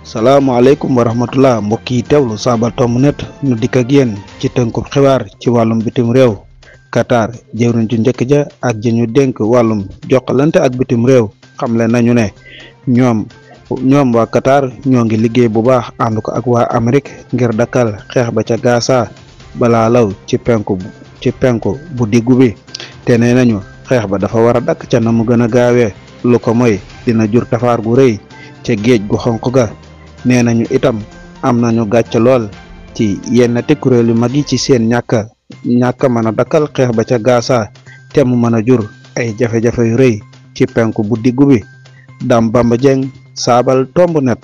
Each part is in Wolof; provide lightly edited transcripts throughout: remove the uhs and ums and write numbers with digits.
salaamaaleykum wa rahmatullah mbokk yi teewlu Sabal Tomb Net nu dikk ak yéen ci tënkub xibaar ci wàllum bitim réew. Qatar jëwriñ ju njëkk ja ak ji ñu dénk wàllum jokkalante ak bitim réew xamle nañu ne ñoom waa Qatar ñoo ngi liggéey bu baax ànd ko ak waa Amérique ngir dakkal xeex ba ca Gaza balaa law ci penku bu diggu bi te nee nañu xeex ba dafa war a dakk ca na mu gën a gaawee lu ko moy dina jur tafaar gu rëy ca géej gu xonq ga. nee nañu itam am nañu gàcc lool ci yenn te kuréel yu mag yi ci seen ñàkk mën a dakkal xeex ba ca Gaza te mu mën a jur ay jafe-jafe yu rëy ci penku bu diggu bi. Dame Bamba Dieng, Sabal Tomb Net.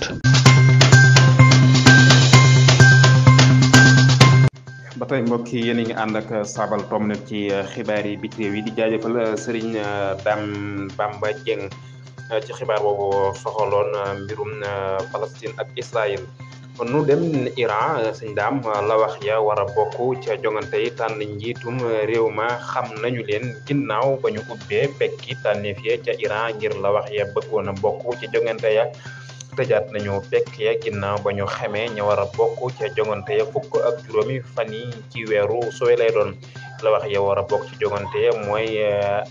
ba tey mbokk yi yéen a ngi ànd ak Sabal Tomb Net ci xibaar yi biti réew yi di jaajëfal Serigne Dame Bamba Dieng ci xibaar boobu soxaloon mbirum Palestine ak Israël. kon nu dem Iran sëñ Daam la wax ya war a bokk ca jongante yi tànn njiitum réew ma xam nañu leen ginnaaw ba ñu ubbee pekki tànneef ya ca Iran ngir la wax ya bëggoon a bokk ci jongante ya tëjaat nañu pekk ya ginnaaw ba ñu xamee ña war a bokk ca jongante ya fukk ak juróomi fan yi ci weeru suwe lay doon. la wax ya war a bokk ci jongante ya mooy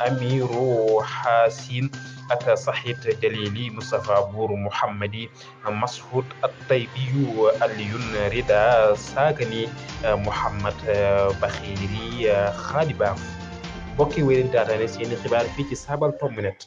Amiru Hasin ak Sahid Jalili, Moustapha Bour Mouhammadi, Mashoud At-Taybiyu, Aliyun Rida Sagani, Mouhammad Bakhiri Khalibaaf. mbokk yi wéy leen daataane seeni xibaar fii ci Sabal Tomb Net.